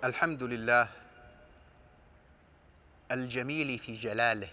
Альхамдулиллах, аль-джамили фи джалалих.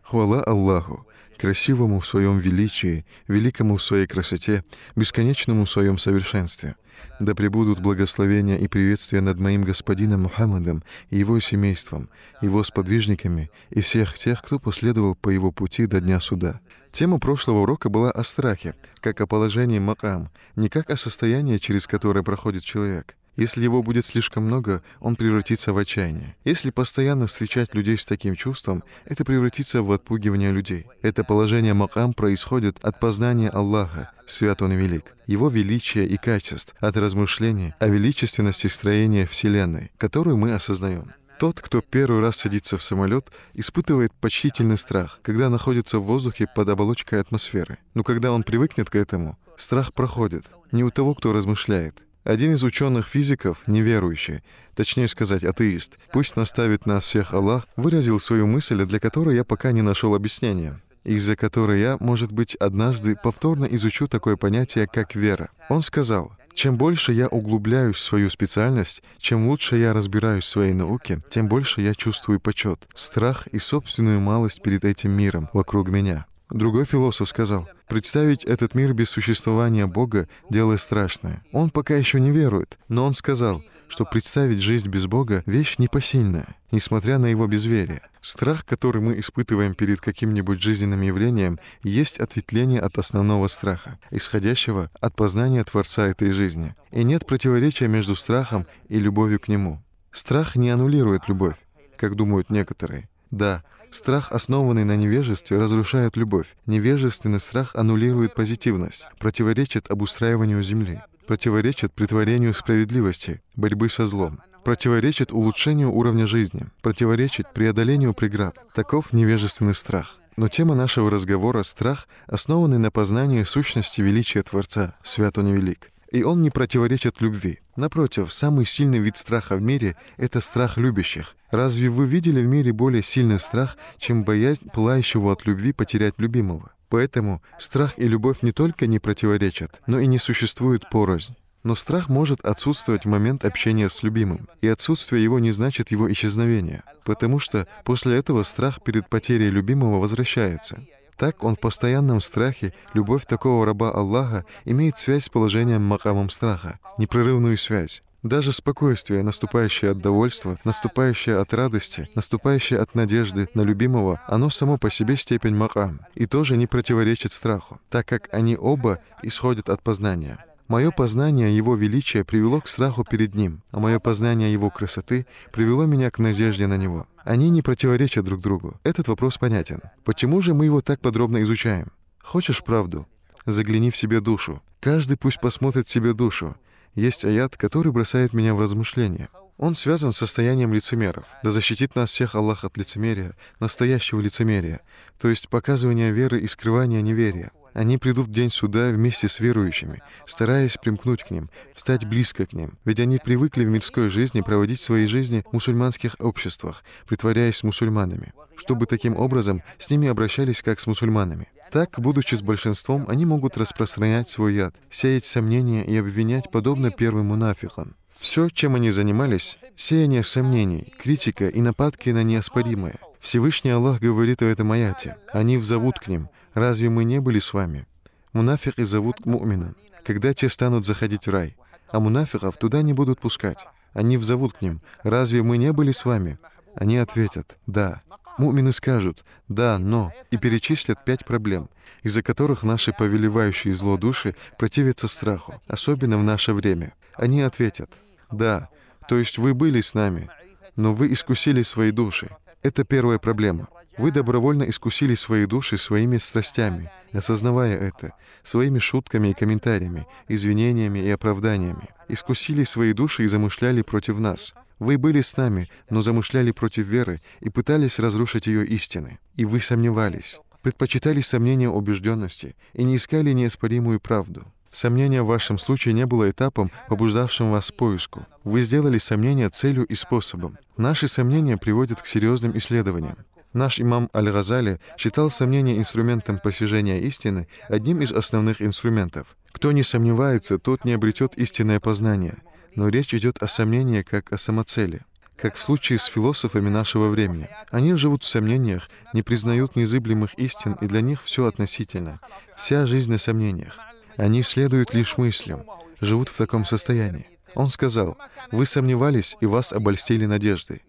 Хвала Аллаху, красивому в своем величии, великому в своей красоте, бесконечному в своем совершенстве. Да пребудут благословения и приветствия над моим господином Мухаммадом и его семейством, его сподвижниками и всех тех, кто последовал по его пути до Дня Суда. Тема прошлого урока была о страхе, как о положении макам, не как о состоянии, через которое проходит человек. Если его будет слишком много, он превратится в отчаяние. Если постоянно встречать людей с таким чувством, это превратится в отпугивание людей. Это положение макам происходит от познания Аллаха, свят Он и велик, Его величия и качеств, от размышлений о величественности строения Вселенной, которую мы осознаем. Тот, кто первый раз садится в самолет, испытывает почтительный страх, когда находится в воздухе под оболочкой атмосферы. Но когда он привыкнет к этому, страх проходит, не у того, кто размышляет. Один из ученых-физиков, неверующий, точнее сказать, атеист, пусть наставит нас всех Аллах, выразил свою мысль, для которой я пока не нашел объяснения, из-за которой я, может быть, однажды повторно изучу такое понятие, как вера. Он сказал: чем больше я углубляюсь в свою специальность, чем лучше я разбираюсь в своей науке, тем больше я чувствую почет, страх и собственную малость перед этим миром вокруг меня. Другой философ сказал: представить этот мир без существования Бога – дело страшное. Он пока еще не верует, но он сказал, что представить жизнь без Бога – вещь непосильная, несмотря на его безверие. Страх, который мы испытываем перед каким-нибудь жизненным явлением, есть ответвление от основного страха, исходящего от познания Творца этой жизни. И нет противоречия между страхом и любовью к Нему. Страх не аннулирует любовь, как думают некоторые. Да, страх, основанный на невежестве, разрушает любовь. Невежественный страх аннулирует позитивность, противоречит обустраиванию земли, противоречит претворению справедливости, борьбы со злом, противоречит улучшению уровня жизни, противоречит преодолению преград. Таков невежественный страх. Но тема нашего разговора — страх, основанный на познании сущности величия Творца, свят Он и велик. И он не противоречит любви. Напротив, самый сильный вид страха в мире — это страх любящих. Разве вы видели в мире более сильный страх, чем боязнь пылающего от любви потерять любимого? Поэтому страх и любовь не только не противоречат, но и не существуют порознь. Но страх может отсутствовать в момент общения с любимым, и отсутствие его не значит его исчезновения, потому что после этого страх перед потерей любимого возвращается. Так он в постоянном страхе, любовь такого раба Аллаха имеет связь с положением макамом страха, непрерывную связь. Даже спокойствие, наступающее от довольства, наступающее от радости, наступающее от надежды на любимого, оно само по себе степень макам, и тоже не противоречит страху, так как они оба исходят от познания. Мое познание Его величия привело к страху перед Ним, а мое познание Его красоты привело меня к надежде на Него. Они не противоречат друг другу. Этот вопрос понятен. Почему же мы его так подробно изучаем? Хочешь правду? Загляни в себе душу. Каждый пусть посмотрит в себе душу. Есть аят, который бросает меня в размышления. Он связан с состоянием лицемеров. Да защитит нас всех Аллах от лицемерия, настоящего лицемерия, то есть показывания веры и скрывания неверия. Они придут в день суда вместе с верующими, стараясь примкнуть к ним, встать близко к ним. Ведь они привыкли в мирской жизни проводить свои жизни в мусульманских обществах, притворяясь мусульманами, чтобы таким образом с ними обращались как с мусульманами. Так, будучи с большинством, они могут распространять свой яд, сеять сомнения и обвинять подобно первым мунафикам. Все, чем они занимались — сеяние сомнений, критика и нападки на неоспоримое. Всевышний Аллах говорит в этом аяте: «Они взовут к ним. Разве мы не были с вами?» Мунафики зовут к му'минам, когда те станут заходить в рай, а мунафиков туда не будут пускать. Они взовут к ним: «Разве мы не были с вами?» Они ответят: «Да». Му'мины скажут: «Да, но», и перечислят 5 проблем, из-за которых наши повелевающие зло души противятся страху, особенно в наше время. Они ответят: «Да, то есть вы были с нами, но вы искусили свои души». Это первая проблема. Вы добровольно искусили свои души своими страстями, осознавая это, своими шутками и комментариями, извинениями и оправданиями. Искусили свои души и замышляли против нас. Вы были с нами, но замышляли против веры и пытались разрушить ее истины. И вы сомневались, предпочитали сомнения убежденности и не искали неоспоримую правду. Сомнение в вашем случае не было этапом, побуждавшим вас к поиску. Вы сделали сомнение целью и способом. Наши сомнения приводят к серьезным исследованиям. Наш имам Аль-Газали считал сомнение инструментом постижения истины одним из основных инструментов. Кто не сомневается, тот не обретет истинное познание. но речь идет о сомнении как о самоцели. Как в случае с философами нашего времени. Они живут в сомнениях, не признают незыблемых истин, и для них все относительно. Вся жизнь на сомнениях. Они следуют лишь мыслям, живут в таком состоянии. Он сказал: «Вы сомневались, и вас обольстили надежды.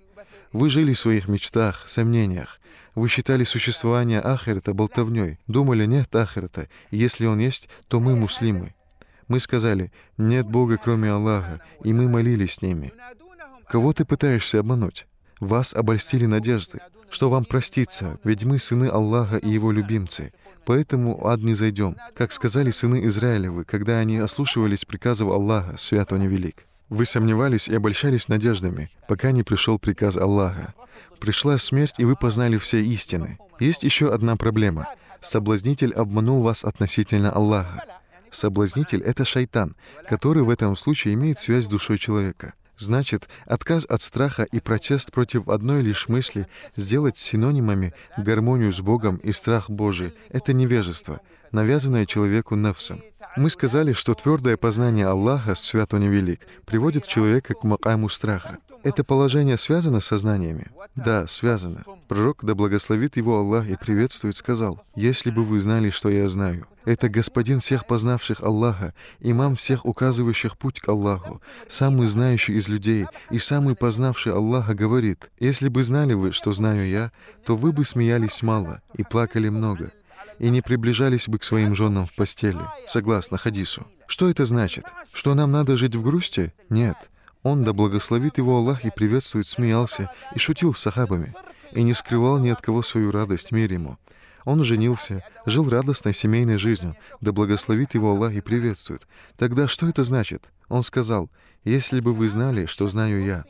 Вы жили в своих мечтах, сомнениях. Вы считали существование ахирата болтовней, думали: нет ахирата, и если он есть, то мы муслимы. Мы сказали: нет Бога, кроме Аллаха, и мы молились с ними». Кого ты пытаешься обмануть? Вас обольстили надежды, что вам простится, ведь мы сыны Аллаха и Его любимцы, поэтому в ад не зайдем, как сказали сыны Израилевы, когда они ослушивались приказов Аллаха, свят он и велик. Вы сомневались и обольщались надеждами, пока не пришел приказ Аллаха. Пришла смерть, и вы познали все истины. Есть еще одна проблема. Соблазнитель обманул вас относительно Аллаха. Соблазнитель — это шайтан, который в этом случае имеет связь с душой человека. Значит, отказ от страха и протест против одной лишь мысли сделать синонимами гармонию с Богом и страх Божий — это невежество, навязанное человеку нафсом. Мы сказали, что твердое познание Аллаха, свят он и велик, приводит человека к макаму страха. Это положение связано с сознаниями? Да, связано. Пророк, да благословит его Аллах и приветствует, сказал: «Если бы вы знали, что я знаю». Это господин всех познавших Аллаха, имам всех указывающих путь к Аллаху, самый знающий из людей и самый познавший Аллаха говорит: «Если бы знали вы, что знаю я, то вы бы смеялись мало и плакали много, и не приближались бы к своим женам в постели», согласно хадису. Что это значит? Что нам надо жить в грусти? Нет. Он, да благословит его Аллах и приветствует, смеялся и шутил с сахабами, и не скрывал ни от кого свою радость, мир ему. Он женился, жил радостной семейной жизнью, да благословит его Аллах и приветствует. Тогда что это значит? Он сказал: «Если бы вы знали, что знаю я»,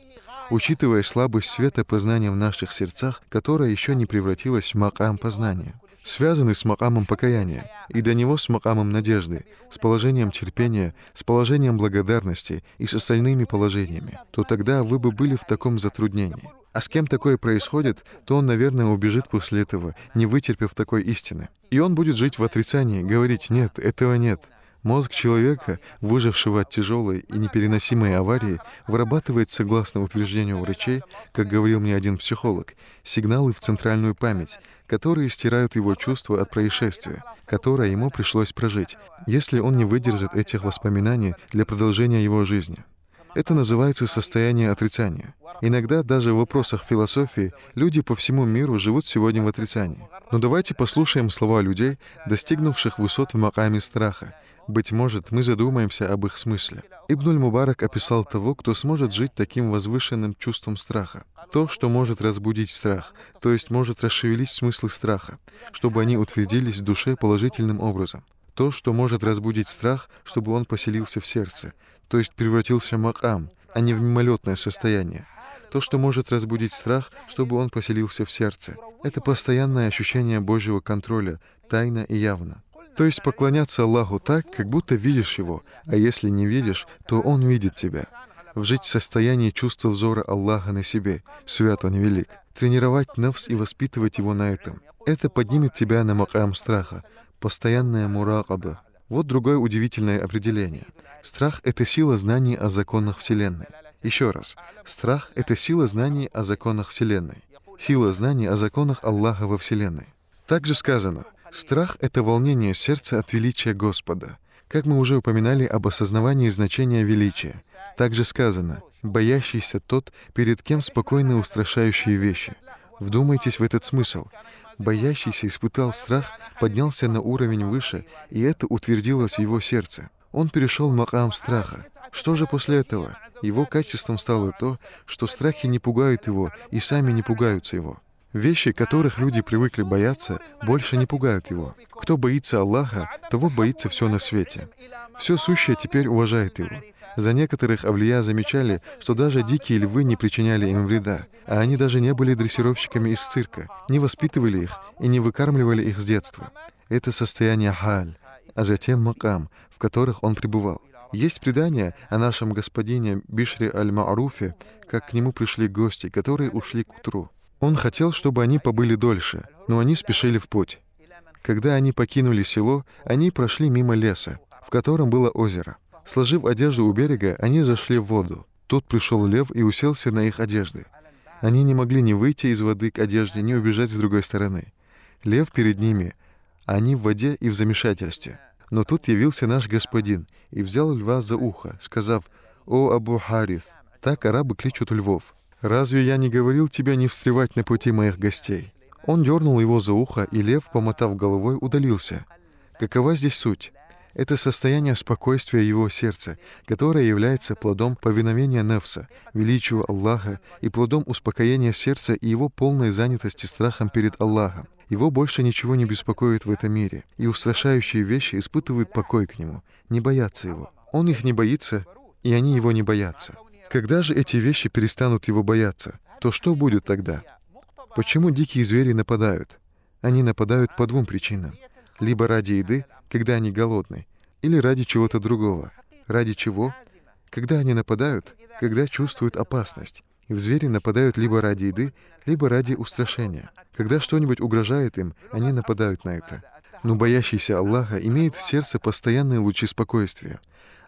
учитывая слабость света познания в наших сердцах, которая еще не превратилась в макам познания. Связаны с макамом покаяния, и до него с макамом надежды, с положением терпения, с положением благодарности и с остальными положениями, то тогда вы бы были в таком затруднении. А с кем такое происходит, то он, наверное, убежит после этого, не вытерпев такой истины. И он будет жить в отрицании, говорить: «Нет, этого нет». Мозг человека, выжившего от тяжелой и непереносимой аварии, вырабатывает, согласно утверждению врачей, как говорил мне один психолог, сигналы в центральную память, которые стирают его чувства от происшествия, которое ему пришлось прожить, если он не выдержит этих воспоминаний для продолжения его жизни. Это называется состояние отрицания. Иногда даже в вопросах философии люди по всему миру живут сегодня в отрицании. Но давайте послушаем слова людей, достигнувших высот в макаме страха. Быть может, мы задумаемся об их смысле. Ибн аль-Мубарак описал того, кто сможет жить таким возвышенным чувством страха. То, что может разбудить страх, то есть может расшевелить смыслы страха, чтобы они утвердились в душе положительным образом. То, что может разбудить страх, чтобы он поселился в сердце, то есть превратился в макам, а не в мимолетное состояние. То, что может разбудить страх, чтобы он поселился в сердце. Это постоянное ощущение Божьего контроля, тайно и явно. То есть поклоняться Аллаху так, как будто видишь Его, а если не видишь, то Он видит тебя. Вжить в состояние чувства взора Аллаха на себе, свят он и велик. Тренировать нафс и воспитывать его на этом. Это поднимет тебя на макам страха, постоянная муракаба. Вот другое удивительное определение. Страх — это сила знаний о законах Вселенной. Еще раз. Страх — это сила знаний о законах Вселенной. Сила знаний о законах Аллаха во Вселенной. Также сказано: страх — это волнение сердца от величия Господа. Как мы уже упоминали об осознавании значения величия. Также сказано: боящийся тот, перед кем спокойно устрашающие вещи. Вдумайтесь в этот смысл. Боящийся испытал страх, поднялся на уровень выше, и это утвердилось в его сердце. Он перешел в макам страха. Что же после этого? Его качеством стало то, что страхи не пугают его и сами не пугаются его. Вещи, которых люди привыкли бояться, больше не пугают его. Кто боится Аллаха, того боится все на свете. Все сущее теперь уважает его. За некоторых авлия замечали, что даже дикие львы не причиняли им вреда, а они даже не были дрессировщиками из цирка, не воспитывали их и не выкармливали их с детства. Это состояние халь, а затем макам, в которых он пребывал. Есть предание о нашем господине Бишре аль-Ма'руфе, как к нему пришли гости, которые ушли к утру. Он хотел, чтобы они побыли дольше, но они спешили в путь. Когда они покинули село, они прошли мимо леса, в котором было озеро. Сложив одежду у берега, они зашли в воду. Тут пришел лев и уселся на их одежды. Они не могли ни выйти из воды к одежде, ни убежать с другой стороны. Лев перед ними, а они в воде и в замешательстве. Но тут явился наш господин и взял льва за ухо, сказав: «О Абу Харith, так арабы кличут львов. Разве я не говорил тебе не встревать на пути моих гостей?» Он дернул его за ухо, и лев, помотав головой, удалился. Какова здесь суть? Это состояние спокойствия его сердца, которое является плодом повиновения нефса, величию Аллаха, и плодом успокоения сердца и его полной занятости страхом перед Аллахом. Его больше ничего не беспокоит в этом мире, и устрашающие вещи испытывают покой к нему, не боятся его. Он их не боится, и они его не боятся. Когда же эти вещи перестанут его бояться, то что будет тогда? Почему дикие звери нападают? Они нападают по двум причинам. Либо ради еды, когда они голодны, или ради чего-то другого. Ради чего? Когда они нападают, когда чувствуют опасность. И звери нападают либо ради еды, либо ради устрашения. Когда что-нибудь угрожает им, они нападают на это. Но боящийся Аллаха имеет в сердце постоянные лучи спокойствия.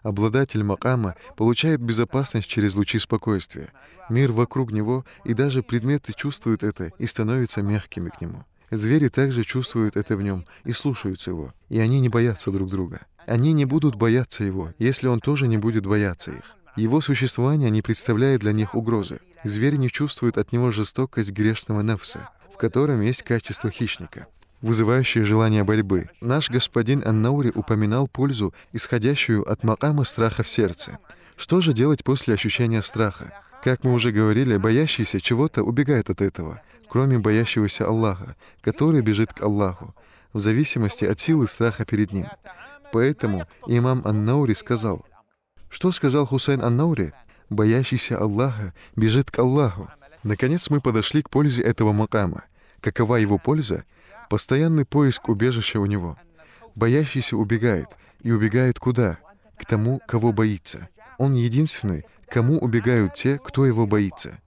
Обладатель макама получает безопасность через лучи спокойствия. Мир вокруг него и даже предметы чувствуют это и становятся мягкими к нему. Звери также чувствуют это в нем и слушаются его, и они не боятся друг друга. Они не будут бояться его, если он тоже не будет бояться их. Его существование не представляет для них угрозы. Звери не чувствуют от него жестокость грешного нефса, в котором есть качество хищника, вызывающее желание борьбы. Наш господин Ан-Наури упоминал пользу, исходящую от макама страха в сердце. Что же делать после ощущения страха? Как мы уже говорили, боящийся чего-то убегает от этого, кроме боящегося Аллаха, который бежит к Аллаху, в зависимости от силы страха перед ним. Поэтому имам Ан-Наури сказал: что сказал Хусейн Ан-Наури? Боящийся Аллаха бежит к Аллаху. Наконец мы подошли к пользе этого макама. Какова его польза? Постоянный поиск убежища у него. Боящийся убегает. И убегает куда? К тому, кого боится. Он единственный, кому убегают те, кто его боится.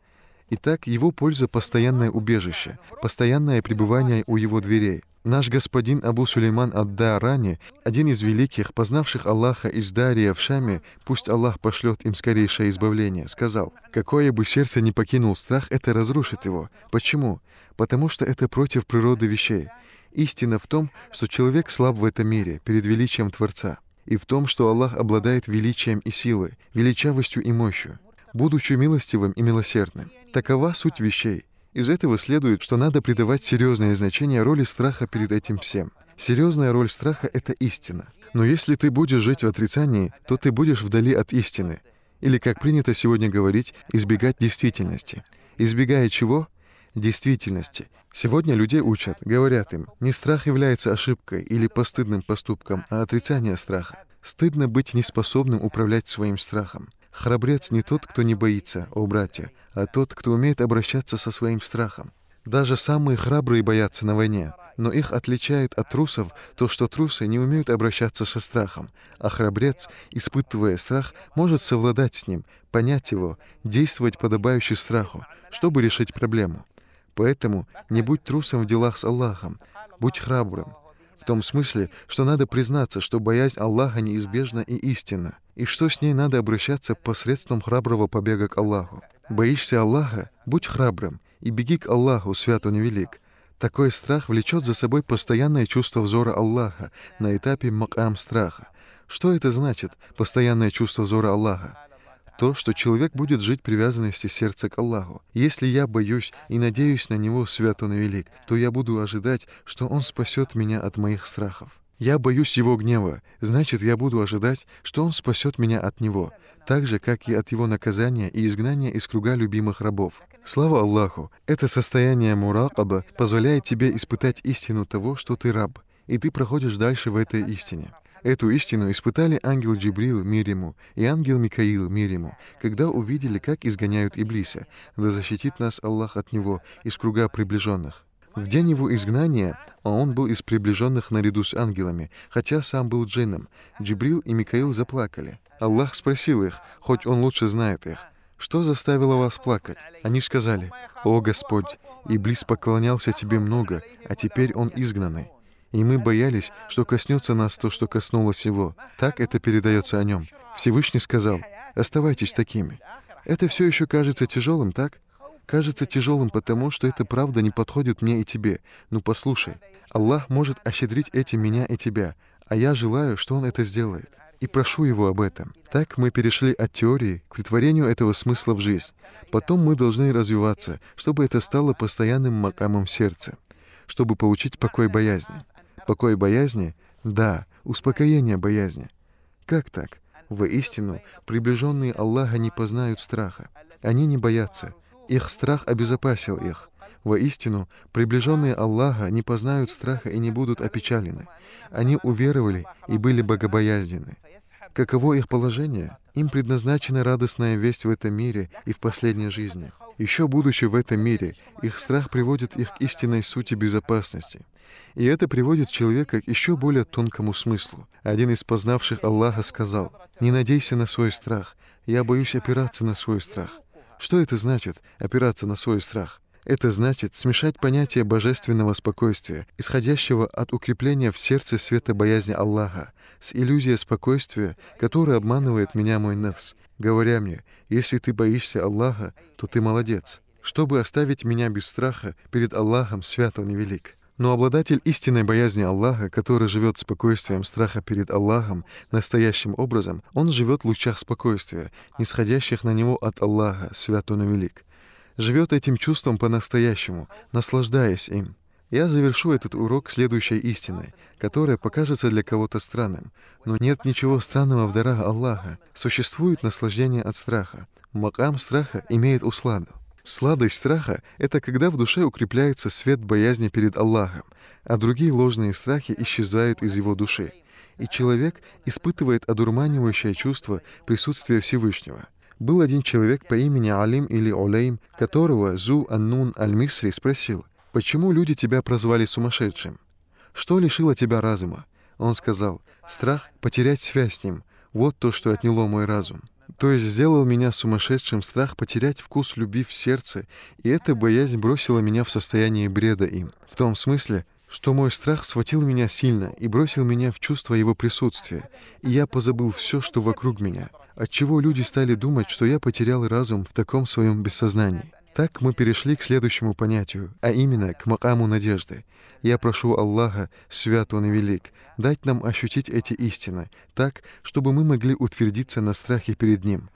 Итак, его польза — постоянное убежище, постоянное пребывание у его дверей. Наш господин Абу Сулейман ад-Дарани, один из великих, познавших Аллаха из Дария в Шаме, пусть Аллах пошлет им скорейшее избавление, сказал: «Какое бы сердце ни покинул страх, это разрушит его». Почему? Потому что это против природы вещей. Истина в том, что человек слаб в этом мире перед величием Творца, и в том, что Аллах обладает величием и силой, величавостью и мощью, будучи милостивым и милосердным. Такова суть вещей. Из этого следует, что надо придавать серьезное значение роли страха перед этим всем. Серьезная роль страха — это истина. Но если ты будешь жить в отрицании, то ты будешь вдали от истины. Или, как принято сегодня говорить, избегать действительности. Избегая чего? Действительности. Сегодня людей учат, говорят им: не страх является ошибкой или постыдным поступком, а отрицание страха. Стыдно быть неспособным управлять своим страхом. Храбрец не тот, кто не боится, о братья, а тот, кто умеет обращаться со своим страхом. Даже самые храбрые боятся на войне, но их отличает от трусов то, что трусы не умеют обращаться со страхом, а храбрец, испытывая страх, может совладать с ним, понять его, действовать подобающе страху, чтобы решить проблему. Поэтому не будь трусом в делах с Аллахом, будь храбрым. В том смысле, что надо признаться, что боязнь Аллаха неизбежна и истинна, и что с ней надо обращаться посредством храброго побега к Аллаху. Боишься Аллаха? Будь храбрым и беги к Аллаху, свят Он велик. Такой страх влечет за собой постоянное чувство взора Аллаха на этапе макам страха. Что это значит, постоянное чувство взора Аллаха? То, что человек будет жить в привязанности сердца к Аллаху. Если я боюсь и надеюсь на Него, свят Он велик, то я буду ожидать, что Он спасет меня от моих страхов. Я боюсь Его гнева, значит, я буду ожидать, что Он спасет меня от Него, так же, как и от Его наказания и изгнания из круга любимых рабов. Слава Аллаху! Это состояние муракаба позволяет тебе испытать истину того, что ты раб, и ты проходишь дальше в этой истине. Эту истину испытали ангел Джибрил, мир ему, и ангел Микаил, мир ему, когда увидели, как изгоняют Иблиса, да защитит нас Аллах от него из круга приближенных. В день его изгнания он был из приближенных наряду с ангелами, хотя сам был джинном. Джибрил и Микаил заплакали. Аллах спросил их, хоть он лучше знает их: «Что заставило вас плакать?» Они сказали: «О Господь, Иблис поклонялся тебе много, а теперь он изгнанный». И мы боялись, что коснется нас то, что коснулось его. Так это передается о нем. Всевышний сказал: «Оставайтесь такими». Это все еще кажется тяжелым, так? Кажется тяжелым потому, что эта правда не подходит мне и тебе. Ну послушай, Аллах может ощедрить этим меня и тебя, а я желаю, что Он это сделает. И прошу Его об этом. Так мы перешли от теории к претворению этого смысла в жизнь. Потом мы должны развиваться, чтобы это стало постоянным макамом сердца, чтобы получить покой боязни. Покой боязни? Да, успокоение боязни. Как так? Воистину, приближенные Аллаха не познают страха. Они не боятся. Их страх обезопасил их. Воистину, приближенные Аллаха не познают страха и не будут опечалены. Они уверовали и были богобоязненны. Каково их положение? Им предназначена радостная весть в этом мире и в последней жизни. Еще будучи в этом мире, их страх приводит их к истинной сути безопасности. И это приводит человека к еще более тонкому смыслу. Один из познавших Аллаха сказал: «Не надейся на свой страх, я боюсь опираться на свой страх». Что это значит — опираться на свой страх? Это значит смешать понятие божественного спокойствия, исходящего от укрепления в сердце света боязни Аллаха, с иллюзией спокойствия, которая обманывает меня мой нафс, говоря мне: «Если ты боишься Аллаха, то ты молодец», чтобы оставить меня без страха перед Аллахом свят Он и велик. Но обладатель истинной боязни Аллаха, который живет спокойствием страха перед Аллахом настоящим образом, он живет в лучах спокойствия, нисходящих на него от Аллаха, свят Он и велик. Живет этим чувством по-настоящему, наслаждаясь им. Я завершу этот урок следующей истиной, которая покажется для кого-то странным. Но нет ничего странного в дарах Аллаха. Существует наслаждение от страха. Макам страха имеет усладу. Сладость страха — это когда в душе укрепляется свет боязни перед Аллахом, а другие ложные страхи исчезают из его души. И человек испытывает одурманивающее чувство присутствия Всевышнего. Был один человек по имени Алим или Олейм, которого Зу Аннун Аль-Мисри спросил: «Почему люди тебя прозвали сумасшедшим? Что лишило тебя разума?» Он сказал: «Страх потерять связь с ним. Вот то, что отняло мой разум. То есть сделал меня сумасшедшим страх потерять вкус любви в сердце, и эта боязнь бросила меня в состояние бреда им. В том смысле, что мой страх схватил меня сильно и бросил меня в чувство его присутствия, и я позабыл все, что вокруг меня, отчего люди стали думать, что я потерял разум в таком своем бессознании». Так мы перешли к следующему понятию, а именно к макаму надежды. Я прошу Аллаха, свят Он и велик, дать нам ощутить эти истины так, чтобы мы могли утвердиться на страхе перед Ним.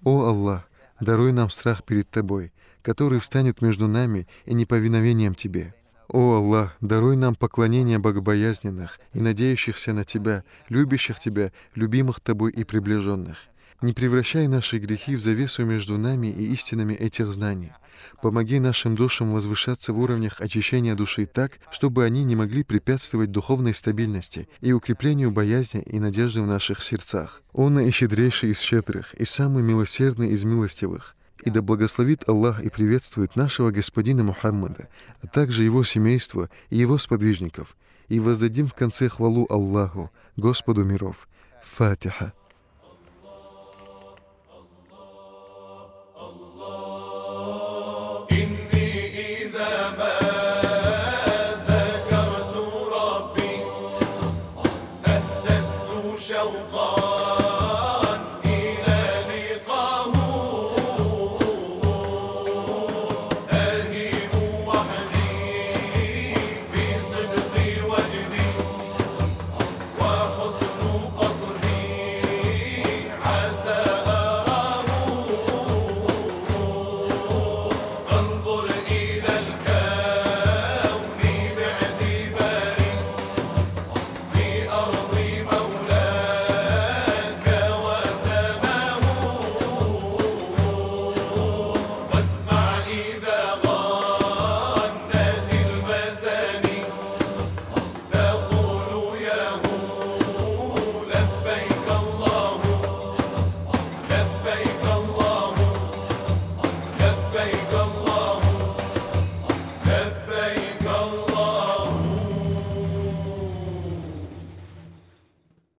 О Аллах, даруй нам страх перед Тобой, который встанет между нами и неповиновением Тебе. О Аллах, даруй нам поклонение богобоязненных и надеющихся на Тебя, любящих Тебя, любимых Тобой и приближенных. Не превращай наши грехи в завесу между нами и истинами этих знаний. Помоги нашим душам возвышаться в уровнях очищения души так, чтобы они не могли препятствовать духовной стабильности и укреплению боязни и надежды в наших сердцах. Он наищедрейший из щедрых и самый милосердный из милостивых. И да благословит Аллах и приветствует нашего господина Мухаммада, а также его семейство и его сподвижников. И воздадим в конце хвалу Аллаху, Господу миров. Фатиха.